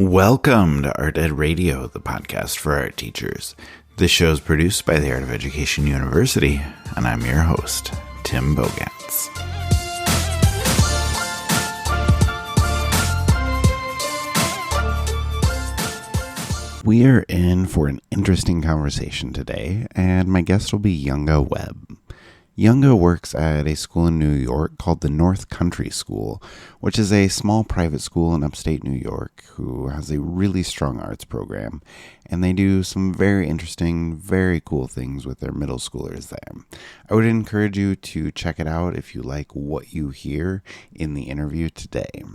Welcome to Art Ed Radio, the podcast for art teachers. This show is produced by the Art of Education University, and I'm your host, Tim Bogantz. We are in for an interesting conversation today, and my guest will be Yunga Webb. Yunga works at a school in New York called the North Country School, which is a small private school in upstate New York who has a really strong arts program, and they do some very interesting, very cool things with their middle schoolers there. I would encourage you to check it out if you like what you hear in the interview today.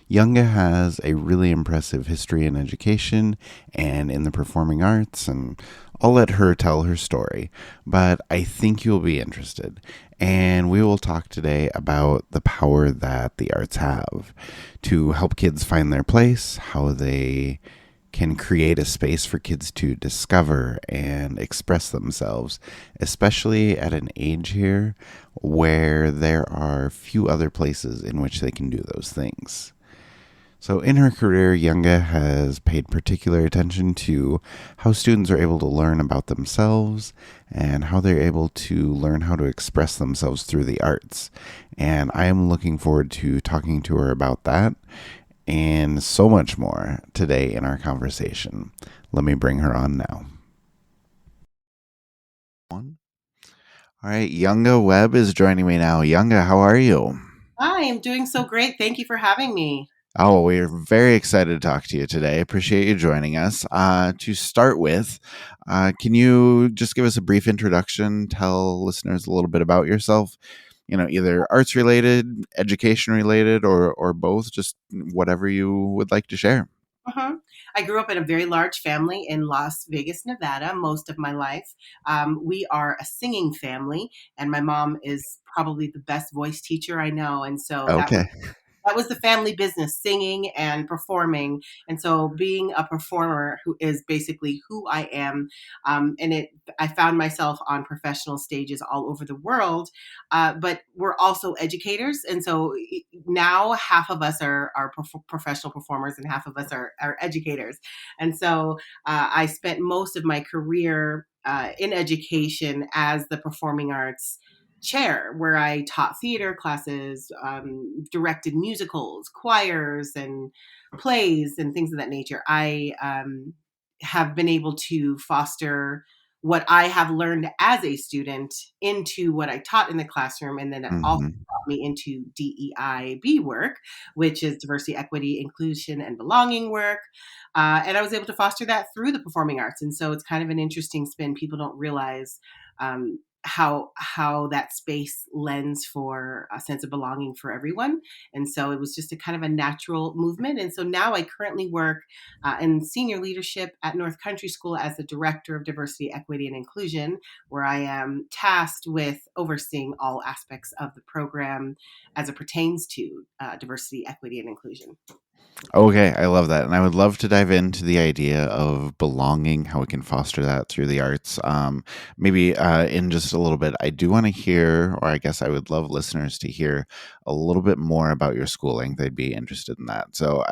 Yunga has a really impressive history in education and in the performing arts, and I'll let her tell her story, but I think you'll be interested. And we will talk today about the power that the arts have to help kids find their place, how they can create a space for kids to discover and express themselves, especially at an age here where there are few other places in which they can do those things. So in her career, Yunga has paid particular attention to how students are able to learn about themselves and how they're able to learn how to express themselves through the arts. And I am looking forward to talking to her about that and so much more today in our conversation. Let me bring her on now. All right, Yunga Webb is joining me now. Yunga, how are you? Hi, I'm doing so great. Thank you for having me. Oh, we're very excited to talk to you today. Appreciate you joining us. To start with, can you just give us a brief introduction, tell listeners a little bit about yourself? You know, either arts related, education related, or both, just whatever you would like to share. I grew up in a very large family in Las Vegas, Nevada, most of my life. We are a singing family, and my mom is probably the best voice teacher I know. And so Okay. that was the family business, singing and performing. And so being a performer who is basically who I am. I found myself on professional stages all over the world, but we're also educators. And so now half of us are professional performers and half of us are educators. And so I spent most of my career in education as the performing arts chair, where I taught theater classes, directed musicals, choirs, and plays, and things of that nature. I have been able to foster what I have learned as a student into what I taught in the classroom, and then it also brought me into DEIB work, which is diversity, equity, inclusion, and belonging work. And I was able to foster that through the performing arts. And so it's kind of an interesting spin. People don't realize how that space lends for a sense of belonging for everyone. And so it was just a kind of a natural movement. And so now I currently work in senior leadership at North Country School as the director of diversity, equity, and inclusion, where I am tasked with overseeing all aspects of the program as it pertains to diversity, equity, and inclusion. Okay, I love that. And I would love to dive into the idea of belonging, how we can foster that through the arts. Maybe in just a little bit, I do want to hear, or I guess I would love listeners to hear a little bit more about your schooling. They'd be interested in that. So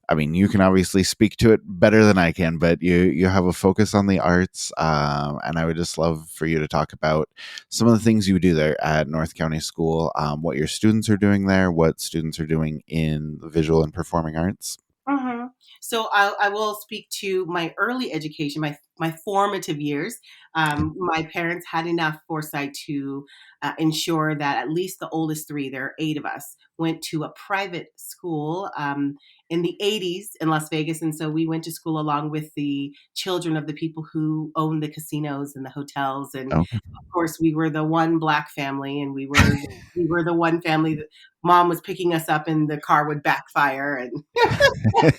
I mean, you can obviously speak to it better than I can, but you have a focus on the arts, and I would just love for you to talk about some of the things you do there at North County School, what your students are doing there, what students are doing in the visual and performing arts. Mm-hmm. So I will speak to my early education, my formative years. My parents had enough foresight to ensure that at least the oldest three, there are 8 of us, went to a private school in the 80s in Las Vegas. And so we went to school along with the children of the people who owned the casinos and the hotels. And Okay. of course, we were the one Black family, and we were the one family that mom was picking us up and the car would backfire, and have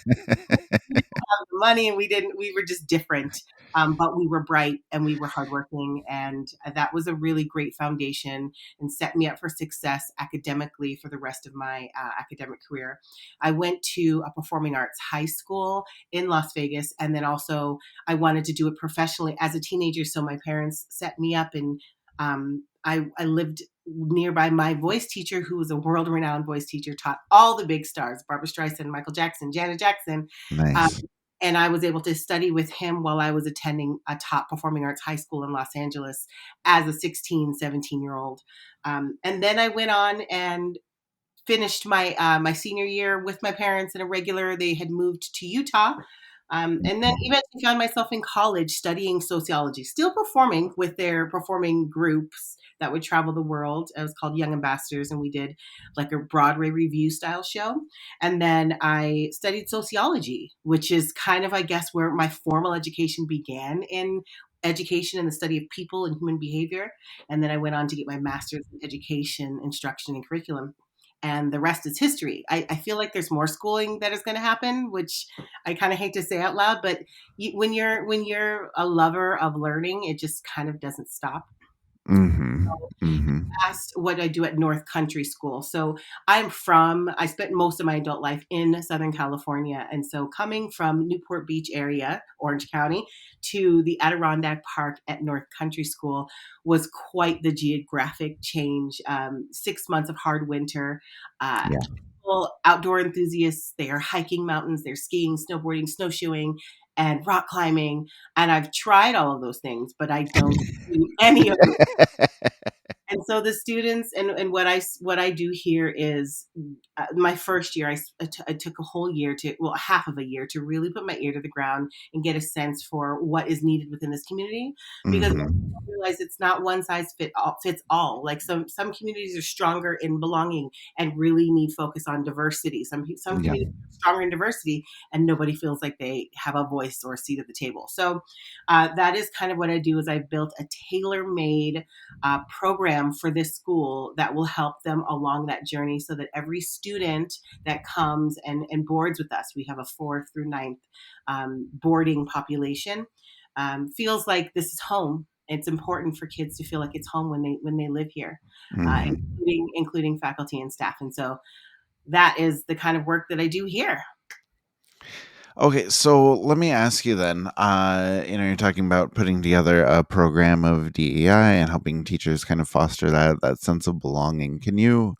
the money, and we were just different. But we were bright and we were hardworking, and that was a really great foundation and set me up for success academically for the rest of my academic career. I went to a performing arts high school in Las Vegas, and then also I wanted to do it professionally as a teenager. So my parents set me up in I lived nearby my voice teacher, who was a world renowned voice teacher, taught all the big stars: Barbara Streisand, Michael Jackson, Janet Jackson. Um, Nice. and I was able to study with him while I was attending a top performing arts high school in Los Angeles as a 16, 17-year old. And then I went on and finished my senior year with my parents in a regular. They had moved to Utah, and then eventually found myself in college studying sociology, still performing with their performing groups that would travel the world. It was called Young Ambassadors, and we did like a Broadway review style show. And then I studied sociology, which is kind of, I guess, where my formal education began in education and the study of people and human behavior. And then I went on to get my master's in education, instruction, and curriculum, and the rest is history. I feel like there's more schooling that is going to happen, which I kind of hate to say out loud, but when you're a lover of learning, it just kind of doesn't stop. Mm-hmm. Mm-hmm. Asked what I do at North Country School. So I spent most of my adult life in Southern California. And so coming from Newport Beach area, Orange County, to the Adirondack Park at North Country School was quite the geographic change. 6 months of hard winter. Yeah. Outdoor enthusiasts, they are hiking mountains, they're skiing, snowboarding, snowshoeing, and rock climbing. And I've tried all of those things, but I don't do any of those. And so the students and what I do here is my first year I took a whole year to, well, half of a year to really put my ear to the ground and get a sense for what is needed within this community, because Mm-hmm. I realize it's not one size fits all. Like some communities are stronger in belonging and really need focus on diversity. Some Yeah. communities are stronger in diversity and nobody feels like they have a voice or a seat at the table. So that is kind of what I do. Is I've built a tailor-made program for this school that will help them along that journey, so that every student that comes and boards with us, we have a fourth through ninth boarding population, feels like this is home. It's important for kids to feel like it's home when they live here, Mm-hmm. including faculty and staff. And so that is the kind of work that I do here. Okay, so let me ask you then. You're talking about putting together a program of DEI and helping teachers kind of foster that sense of belonging. Can you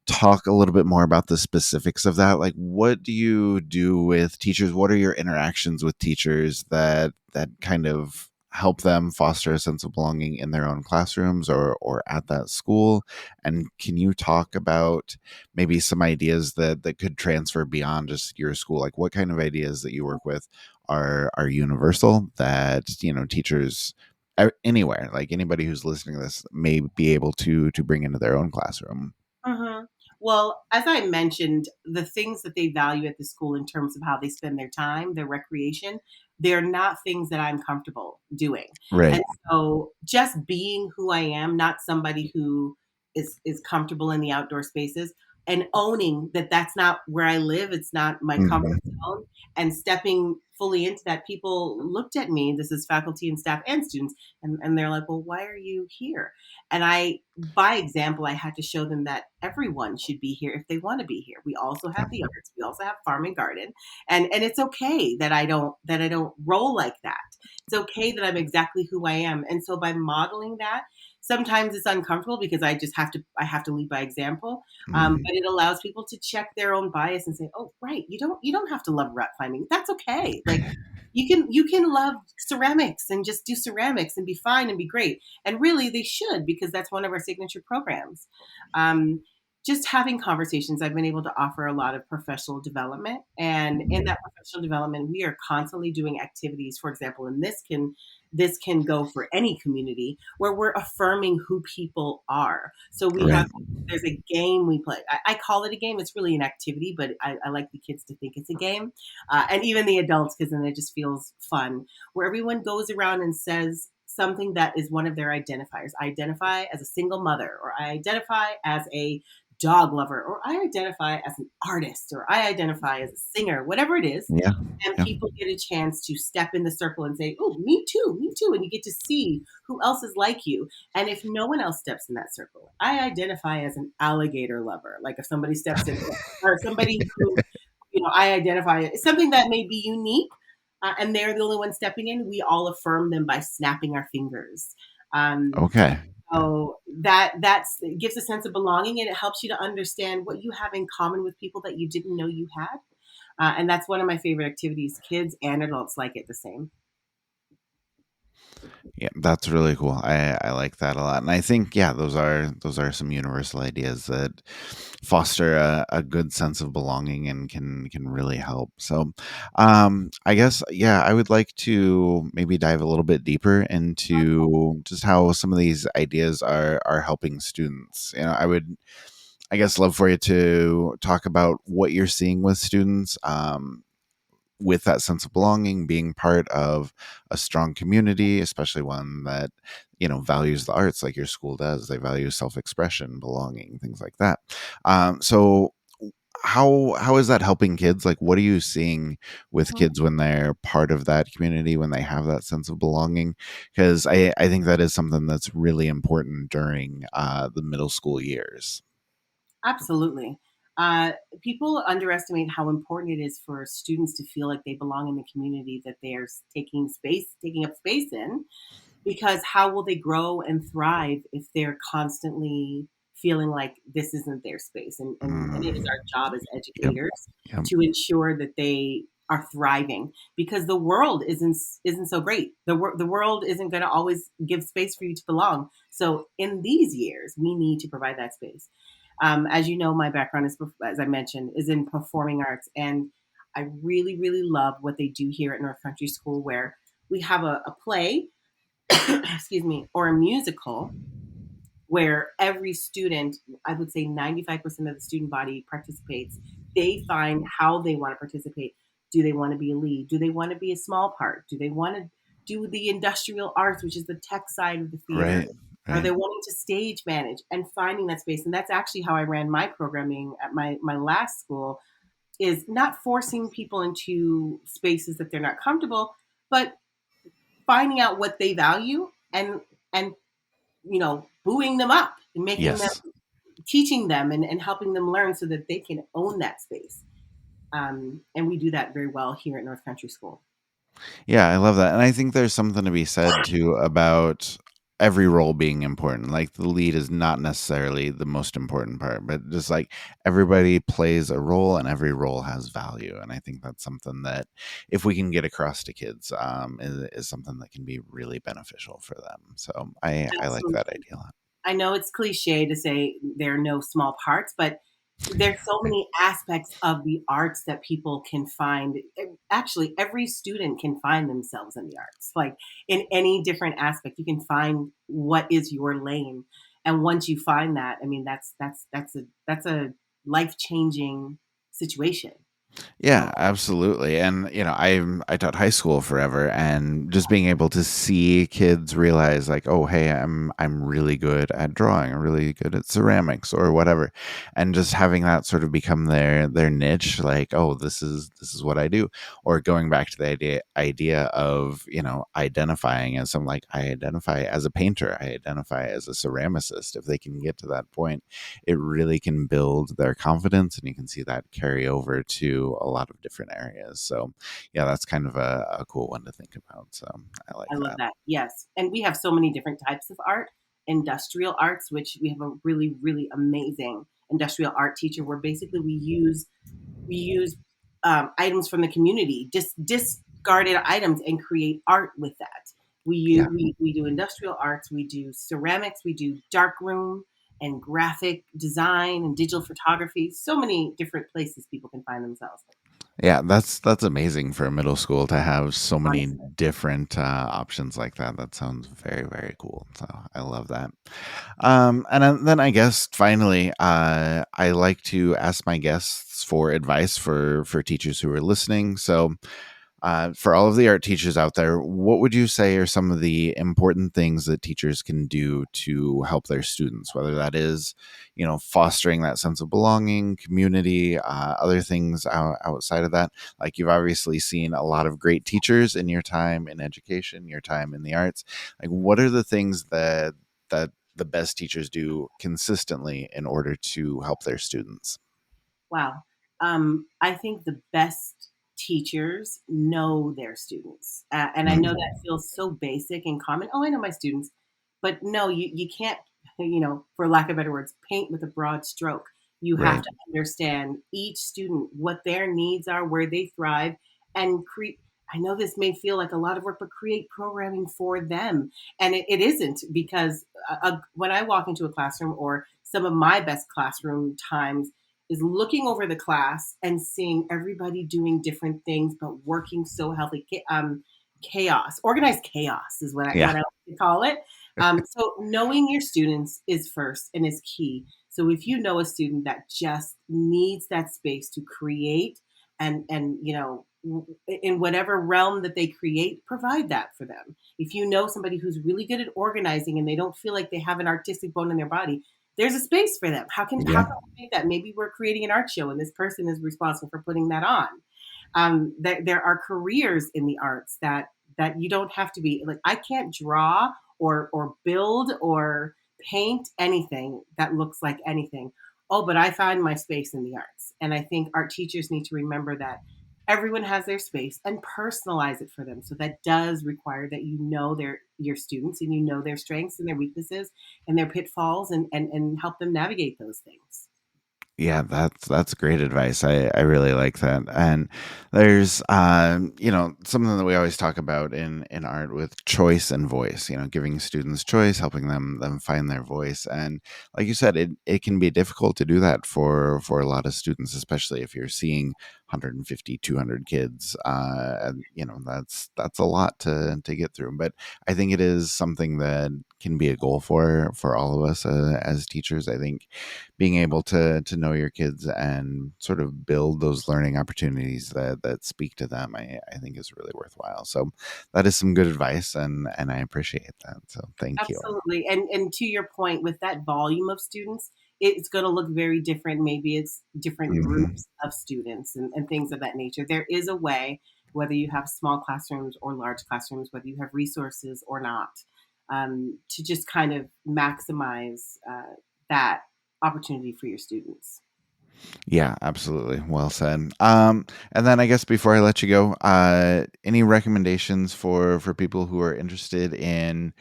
talk a little bit more about the specifics of that? Like, what do you do with teachers? What are your interactions with teachers that kind of help them foster a sense of belonging in their own classrooms or at that school? And can you talk about maybe some ideas that could transfer beyond just your school? Like, what kind of ideas that you work with are universal, that teachers anywhere, like anybody who's listening to this, may be able to bring into their own classroom? Mhm. Well, as I mentioned, the things that they value at the school in terms of how they spend their time, their recreation, they're not things that I'm comfortable doing. Right. And so just being who I am, not somebody who is comfortable in the outdoor spaces, and owning that that's not where I live, it's not my comfort Mhm. zone, and stepping fully into that. People looked at me, this is faculty and staff and students, and they're like, "Well, why are you here?" And by example, I had to show them that everyone should be here if they want to be here. We also have the arts, we also have farm and garden, and it's okay that I don't roll like that. It's okay that I'm exactly who I am. And so by modeling that, sometimes it's uncomfortable because I have to lead by example. Mhm. But it allows people to check their own bias and say, "Oh, right, you don't have to love rock climbing. That's okay. Like you can love ceramics and just do ceramics and be fine and be great." And really, they should, because that's one of our signature programs. Um, just having conversations, I've been able to offer a lot of professional development. And in that professional development, we are constantly doing activities. For example, and this can go for any community, where we're affirming who people are. So Right. there's a game we play. I call it a game. It's really an activity, but I like the kids to think it's a game, and even the adults, because then it just feels fun, where everyone goes around and says something that is one of their identifiers. I identify as a single mother, or I identify as a dog lover, or I identify as an artist, or I identify as a singer, whatever it is. Yeah. And Yeah. people get a chance to step in the circle and say, "Oh, me too, me too." And you get to see who else is like you. And if no one else steps in that circle, I identify as an alligator lover. Like if somebody steps in, or somebody who, I identify as something that may be unique, and they're the only one stepping in, we all affirm them by snapping our fingers. Um, Okay. so it gives a sense of belonging, and it helps you to understand what you have in common with people that you didn't know you had. And that's one of my favorite activities. Kids and adults like it the same. Yeah, that's really cool. I like that a lot, and I think yeah, those are some universal ideas that foster a good sense of belonging and can really help. So, I guess yeah, I would like to maybe dive a little bit deeper into just how some of these ideas are helping students. I would, I guess, love for you to talk about what you're seeing with students. With that sense of belonging, being part of a strong community, especially one that values the arts like your school does. They value self-expression, belonging, things like that. So how is that helping kids? Like, what are you seeing with Mhm. kids when they're part of that community, when they have that sense of belonging? Because I think that is something that's really important during the middle school years. Absolutely. Uh, People underestimate how important it is for students to feel like they belong in the community that they are taking up space in, because how will they grow and thrive if they're constantly feeling like this isn't their space? And it is Mm, our job as yep. educators Yep. to ensure that they are thriving, because the world isn't so great. The world isn't going to always give space for you to belong. So in these years, we need to provide that space. As you know, my background is, as I mentioned, is in performing arts, and I really, really love what they do here at North Country School, where we have a play, excuse me, or a musical where every student, I would say 95% of the student body participates. They find how they want to participate. Do they want to be a lead? Do they want to be a small part? Do they want to do the industrial arts, which is the tech side of the theater? Right. Are Right. they wanting to stage manage and finding that space? And that's actually how I ran my programming at my last school, is not forcing people into spaces that they're not comfortable, but finding out what they value, and booing them up and making them, Yes. teaching them, and helping them learn so that they can own that space. And we do that very well here at North Country School. Yeah, I love that. And I think there's something to be said too about every role being important. Like the lead is not necessarily the most important part, but just like everybody plays a role and every role has value. And I think that's something that if we can get across to kids, is something that can be really beneficial for them. So I like that Absolutely. idea a lot. I know it's cliche to say there are no small parts, but there's so Right. many aspects of the arts that people can find. Actually, every student can find themselves in the arts. Like in any different aspect, you can find what is your lane. And once you find that, I mean, that's a life changing situation. So Yeah, absolutely. And I taught high school forever, and just being able to see kids realize like, oh, hey, I'm really good at drawing, I'm really good at ceramics or whatever. And just having that sort of become their niche, like, oh, this is what I do. Or going back to the idea of, identifying as some like I identify as a painter, I identify as a ceramicist. If they can get to that point, it really can build their confidence, and you can see that carry over to a lot of different areas. So yeah, that's kind of a cool one to think about. So I like I love that. that. Yes. And we have so many different types of art. Industrial arts, which we have a really, really amazing industrial art teacher, where basically we use items from the community, discarded items, and create art with that. Yeah. We do industrial arts, we do ceramics, we do dark room and graphic design and digital photography. So many different places people can find themselves. Yeah, that's amazing for a middle school to have so many Honestly, different options like that. That sounds very, very cool. So I love that. And then I guess finally, I like to ask my guests for advice for teachers who are listening. So for all of the art teachers out there, what would you say are some of the important things that teachers can do to help their students? Whether that is, fostering that sense of belonging, community, other things outside of that. Like you've obviously seen a lot of great teachers in your time in education, your time in the arts. Like, what are the things that the best teachers do consistently in order to help their students? wow. I think the best teachers know their students. And I know that Mm. feels so basic and common. Oh, I know my students. But no, you can't, for lack of better words, paint with a broad stroke. You have Right. to understand each student, what their needs are, where they thrive, and create. I know this may feel like a lot of work, but create programming for them. And it isn't, because when I walk into a classroom, or some of my best classroom times is looking over the class and seeing everybody doing different things, but working so healthy. Chaos, organized chaos is Yeah. what I like to call it. So knowing your students is first and is key. So if you know a student that just needs that space to create, and in whatever realm that they create, provide that for them. If you know somebody who's really good at organizing and they don't feel like they have an artistic bone in their body, there's a space for them. How Yeah. can we make that? Maybe we're creating an art show and this person is responsible for putting that on. There are careers in the arts that you don't have to be like. I can't draw or build or paint anything that looks like anything. Oh, but I find my space in the arts, and I think art teachers need to remember that everyone has their space and personalize it for them. So that does require that you know your students, and you know their strengths and their weaknesses and their pitfalls, and help them navigate those things. Yeah, that's great advice. I really like that. And there's something that we always talk about in art with choice and voice, giving students choice, helping them find their voice. And like you said, it can be difficult to do that for a lot of students, especially if you're seeing 150, 200 kids. And that's a lot to get through. But I think it is something that can be a goal for all of us as teachers. I think being able to know your kids and sort of build those learning opportunities that speak to them, I think is really worthwhile. So that is some good advice, and I appreciate that. So thank you. Absolutely. And to your point, with that volume of students, it's going to look very different. Maybe it's different Hmm. groups of students, and things of that nature. There is a way, whether you have small classrooms or large classrooms, whether you have resources or not, to just kind of maximize that opportunity for your students. Yeah, absolutely. Well said. And then I guess before I let you go, any recommendations for people who are interested in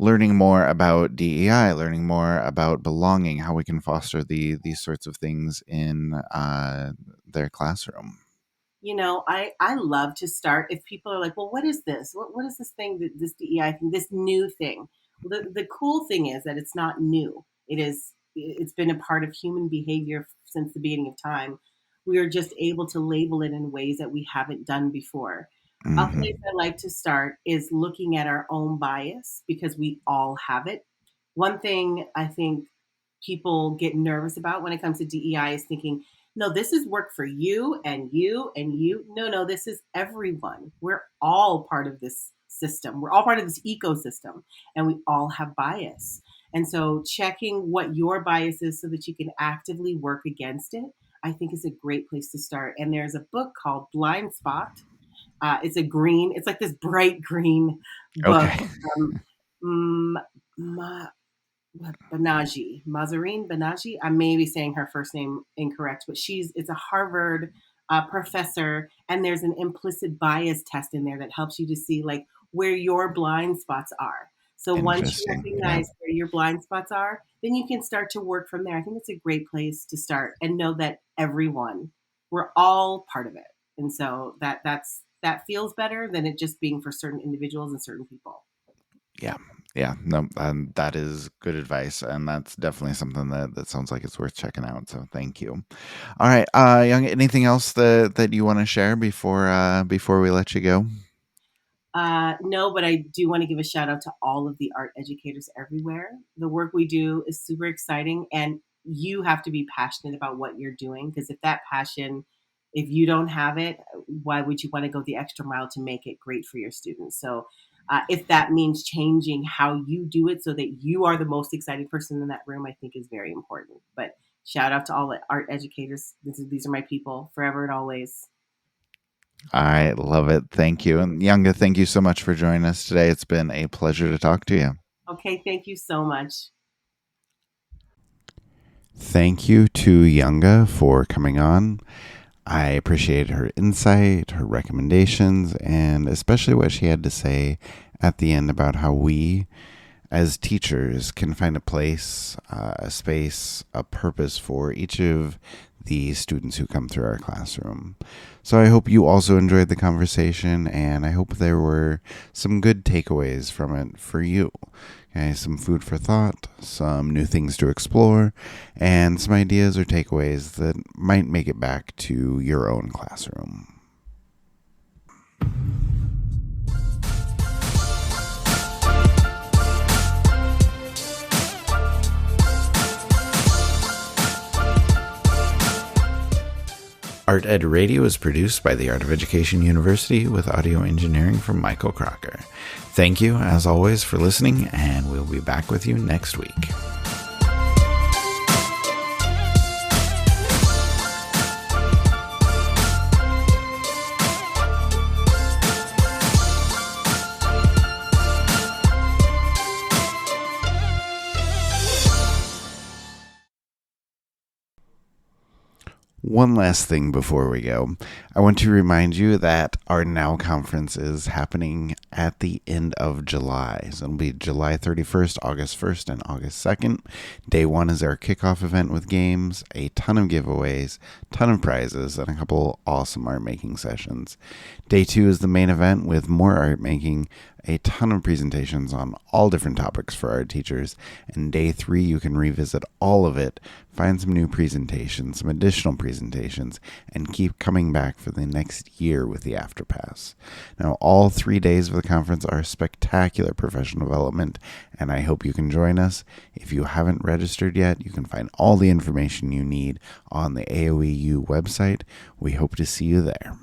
learning more about DEI, learning more about belonging, how we can foster these sorts of things in their classroom? I love to start, if people are like, well, what is this? What is this thing, that this DEI thing, this new thing? Well, the cool thing is that it's not new. It's been a part of human behavior since the beginning of time. We are just able to label it in ways that we haven't done before. A place Hmm. I like to start is looking at our own bias, because we all have it. One thing I think people get nervous about when it comes to DEI is thinking, no, this is work for you and you and you. No, no, this is everyone. We're all part of this system. We're all part of this ecosystem, and we all have bias. And so checking what your bias is so that you can actively work against it, I think is a great place to start. And there's a book called Blind Spot. It's like this bright green book. Okay. Um, mm, Banaji, Mazarine Banaji. I may be saying her first name incorrect, but it's a Harvard professor, and there's an implicit bias test in there that helps you to see like where your blind spots are. So once you Interesting. Yeah. recognize where your blind spots are, then you can start to work from there. I think it's a great place to start, and know that we're all part of it, and so that feels better than it just being for certain individuals and certain people. Yeah. Yeah. No, that is good advice. And that's definitely something that sounds like it's worth checking out. So thank you. All right. Young, anything else that you want to share before we let you go? No, but I do want to give a shout out to all of the art educators everywhere. The work we do is super exciting, and you have to be passionate about what you're doing, because if you don't have it, why would you want to go the extra mile to make it great for your students? So, if that means changing how you do it so that you are the most excited person in that room, I think is very important. But shout out to all the art educators. These are my people forever and always. All right. Love it. Thank you. And Younga, thank you so much for joining us today. It's been a pleasure to talk to you. Okay, thank you so much. Thank you to Younga for coming on. I appreciate her insight, her recommendations, and especially what she had to say at the end about how we as teachers, can find a place, a space, a purpose for each of the students who come through our classroom. So I hope you also enjoyed the conversation, and I hope there were some good takeaways from it for you. Okay, some food for thought, some new things to explore, and some ideas or takeaways that might make it back to your own classroom. Art Ed Radio is produced by the Art of Education University with audio engineering from Michael Crocker. Thank you, as always, for listening, and we'll be back with you next week. One last thing before we go. I want to remind you that our Now conference is happening at the end of July. So it'll be July 31st, August 1st, and August 2nd. Day 1 is our kickoff event with games, a ton of giveaways, ton of prizes, and a couple awesome art making sessions. Day 2 is the main event with more art making, a ton of presentations on all different topics for our teachers, and day 3 you can revisit all of it, find some new presentations, some additional presentations, and keep coming back for the next year with the AfterPass. Now, all 3 days of the conference are spectacular professional development, and I hope you can join us. If you haven't registered yet, you can find all the information you need on the AOEU website. We hope to see you there.